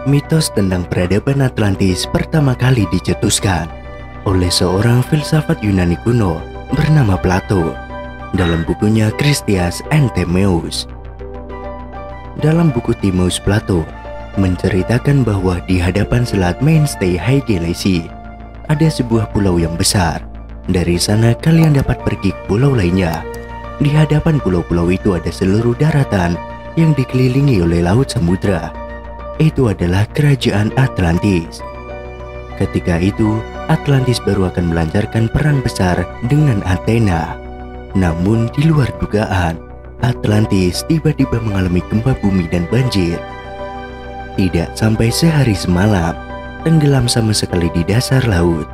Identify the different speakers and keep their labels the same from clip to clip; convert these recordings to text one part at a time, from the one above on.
Speaker 1: Mitos tentang peradaban Atlantis pertama kali dicetuskan oleh seorang filsafat Yunani kuno bernama Plato dalam bukunya Chrysias and Timaeus. Dalam buku Timaeus, Plato menceritakan bahwa di hadapan selat mainstay Haegelesi ada sebuah pulau yang besar. Dari sana kalian dapat pergi ke pulau lainnya. Di hadapan pulau-pulau itu ada seluruh daratan yang dikelilingi oleh laut samudra. Itu adalah kerajaan Atlantis. Ketika itu, Atlantis baru akan melancarkan perang besar dengan Athena. Namun di luar dugaan, Atlantis tiba-tiba mengalami gempa bumi dan banjir. Tidak sampai sehari semalam, tenggelam sama sekali di dasar laut.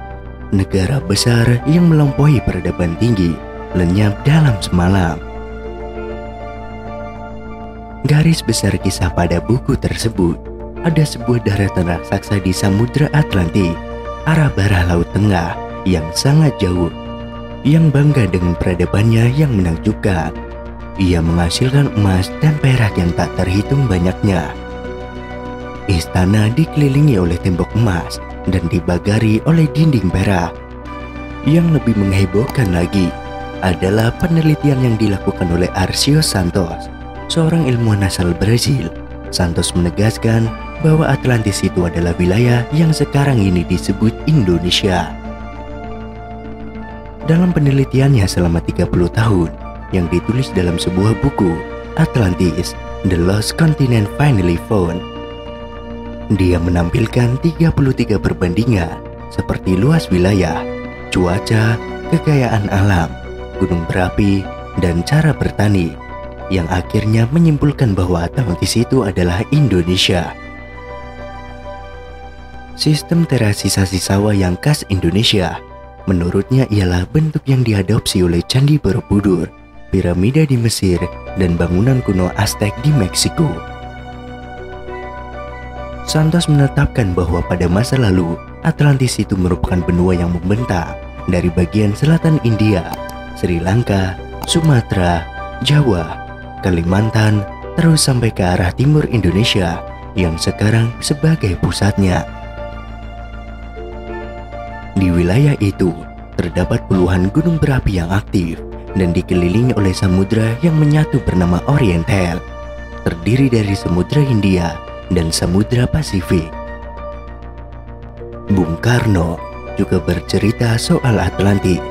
Speaker 1: Negara besar yang melampaui peradaban tinggi lenyap dalam semalam. Garis besar kisah pada buku tersebut, ada sebuah daratan raksasa di Samudra Atlantik, arah barat Laut Tengah yang sangat jauh, yang bangga dengan peradabannya yang menakjubkan. Ia menghasilkan emas dan perak yang tak terhitung banyaknya. Istana dikelilingi oleh tembok emas dan dibagari oleh dinding perak. Yang lebih menghebohkan lagi adalah penelitian yang dilakukan oleh Arcios Santos, seorang ilmuwan asal Brazil. Santos menegaskan bahwa Atlantis itu adalah wilayah yang sekarang ini disebut Indonesia. Dalam penelitiannya selama 30 tahun yang ditulis dalam sebuah buku, Atlantis, The Lost Continent Finally Found, dia menampilkan 33 perbandingan seperti luas wilayah, cuaca, kekayaan alam, gunung berapi, dan cara bertani, yang akhirnya menyimpulkan bahwa Atlantis itu adalah Indonesia. Sistem terasisasi sawah yang khas Indonesia, menurutnya ialah bentuk yang diadopsi oleh Candi Borobudur, piramida di Mesir, dan bangunan kuno Aztec di Meksiko. Santos menetapkan bahwa pada masa lalu, Atlantis itu merupakan benua yang membentang dari bagian selatan India, Sri Lanka, Sumatera, Jawa, Kalimantan, terus sampai ke arah timur Indonesia yang sekarang sebagai pusatnya. Di wilayah itu terdapat puluhan gunung berapi yang aktif dan dikelilingi oleh samudra yang menyatu bernama Oriental, terdiri dari Samudra Hindia dan Samudra Pasifik. Bung Karno juga bercerita soal Atlantis.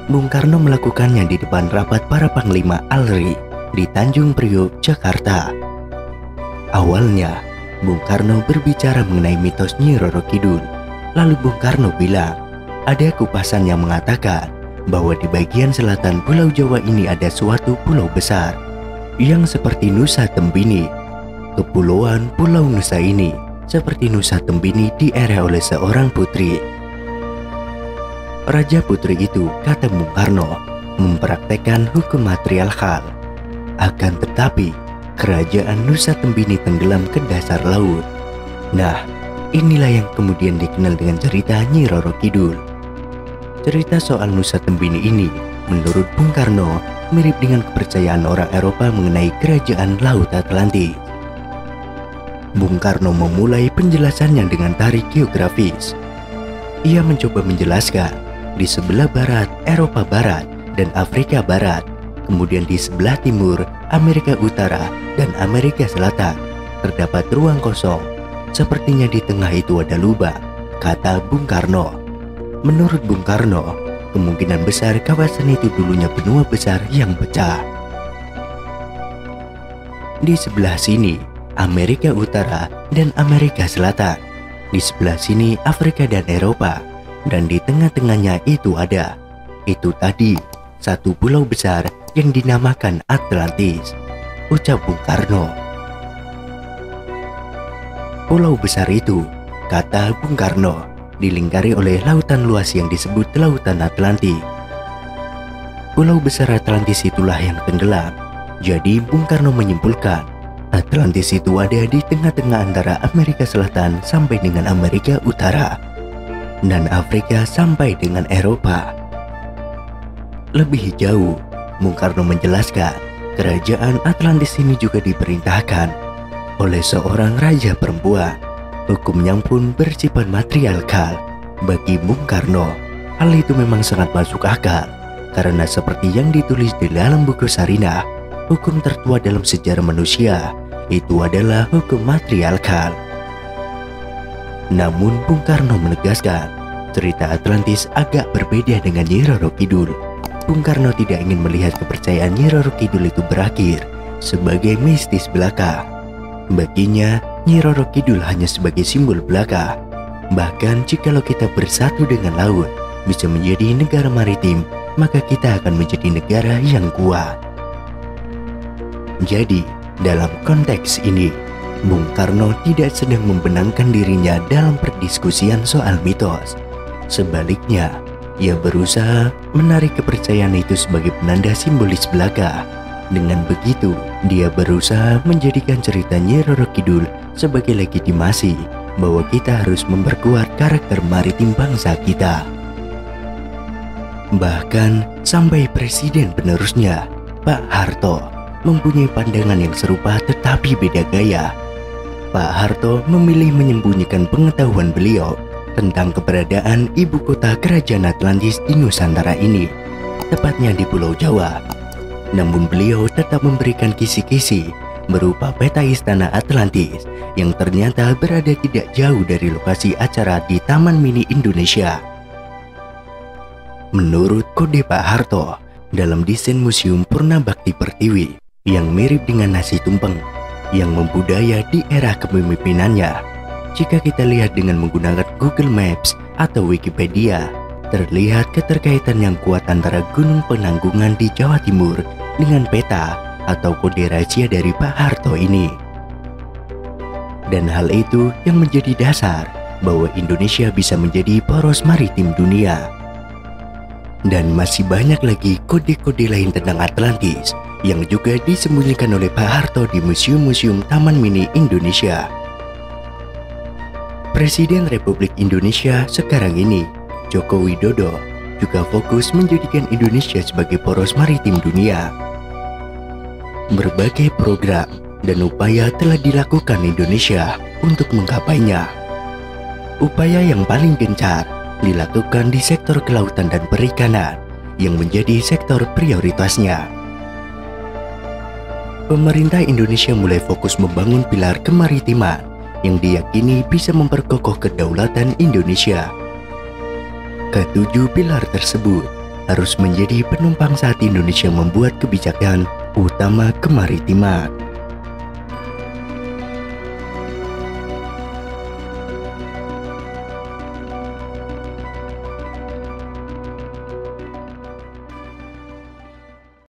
Speaker 1: Bung Karno melakukannya di depan rapat para panglima ALRI di Tanjung Priok, Jakarta. Awalnya, Bung Karno berbicara mengenai mitos Nyi Roro Kidul. Lalu Bung Karno bilang, ada kupasan yang mengatakan bahwa di bagian selatan Pulau Jawa ini ada suatu pulau besar yang seperti Nusa Tembini. Kepulauan Pulau Nusa ini seperti Nusa Tembini diera oleh seorang putri. Raja putri itu, kata Bung Karno, mempraktekkan hukum matriarkal. Akan tetapi, kerajaan Nusa Tembini tenggelam ke dasar laut. Nah, inilah yang kemudian dikenal dengan cerita Nyi Roro Kidul. Cerita soal Nusa Tembini ini, menurut Bung Karno, mirip dengan kepercayaan orang Eropa mengenai kerajaan Laut Atlantis. Bung Karno memulai penjelasannya dengan tarik geografis. Ia mencoba menjelaskan, di sebelah barat Eropa Barat dan Afrika Barat, kemudian di sebelah timur Amerika Utara dan Amerika Selatan, terdapat ruang kosong. Sepertinya di tengah itu ada lubang, kata Bung Karno. Menurut Bung Karno, kemungkinan besar kawasan itu dulunya benua besar yang pecah. Di sebelah sini, Amerika Utara dan Amerika Selatan. Di sebelah sini, Afrika dan Eropa. Dan di tengah-tengahnya itu ada, itu tadi, satu pulau besar yang dinamakan Atlantis, ucap Bung Karno. Pulau besar itu, kata Bung Karno, dilingkari oleh lautan luas yang disebut Lautan Atlantik. Pulau besar Atlantis itulah yang tenggelam. Jadi Bung Karno menyimpulkan, Atlantis itu ada di tengah-tengah antara Amerika Selatan sampai dengan Amerika Utara, dan Afrika sampai dengan Eropa. Lebih jauh, Bung Karno menjelaskan, kerajaan Atlantis ini juga diperintahkan oleh seorang raja perempuan Hukumnya pun bersifat matriarkal. Bagi Bung Karno, hal itu memang sangat masuk akal, karena seperti yang ditulis di dalam buku Sarinah, hukum tertua dalam sejarah manusia itu adalah hukum matriarkal. Namun Bung Karno menegaskan, cerita Atlantis agak berbeda dengan Nyi Roro Kidul. Bung Karno tidak ingin melihat kepercayaan Nyi Roro Kidul itu berakhir sebagai mistis belaka. Baginya, Nyi Roro Kidul hanya sebagai simbol belaka. Bahkan jikalau kita bersatu dengan laut, bisa menjadi negara maritim, maka kita akan menjadi negara yang kuat. Jadi, dalam konteks ini, Bung Karno tidak sedang membenangkan dirinya dalam perdiskusian soal mitos. Sebaliknya, ia berusaha menarik kepercayaan itu sebagai penanda simbolis belaka. Dengan begitu, dia berusaha menjadikan cerita Nyi Roro Kidul sebagai legitimasi bahwa kita harus memperkuat karakter maritim bangsa kita. Bahkan sampai presiden penerusnya, Pak Harto, mempunyai pandangan yang serupa tetapi beda gaya. Pak Harto memilih menyembunyikan pengetahuan beliau tentang keberadaan ibu kota kerajaan Atlantis di Nusantara ini, tepatnya di Pulau Jawa. Namun beliau tetap memberikan kisi-kisi berupa peta istana Atlantis yang ternyata berada tidak jauh dari lokasi acara di Taman Mini Indonesia. Menurut kode Pak Harto, dalam desain Museum Purna Bakti Pertiwi yang mirip dengan nasi tumpeng yang membudaya di era kepemimpinannya, jika kita lihat dengan menggunakan Google Maps atau Wikipedia, terlihat keterkaitan yang kuat antara Gunung Penanggungan di Jawa Timur dengan peta atau kode rahasia dari Pak Harto ini. Dan hal itu yang menjadi dasar bahwa Indonesia bisa menjadi poros maritim dunia. Dan masih banyak lagi kode-kode lain tentang Atlantis yang juga disembunyikan oleh Pak Harto di museum-museum Taman Mini Indonesia. Presiden Republik Indonesia sekarang ini, Joko Widodo, juga fokus menjadikan Indonesia sebagai poros maritim dunia. Berbagai program dan upaya telah dilakukan Indonesia untuk menggapainya. Upaya yang paling gencar dilakukan di sektor kelautan dan perikanan yang menjadi sektor prioritasnya. Pemerintah Indonesia mulai fokus membangun pilar kemaritiman yang diyakini bisa memperkokoh kedaulatan Indonesia. Ketujuh pilar tersebut harus menjadi penumpang saat Indonesia membuat kebijakan utama kemaritiman.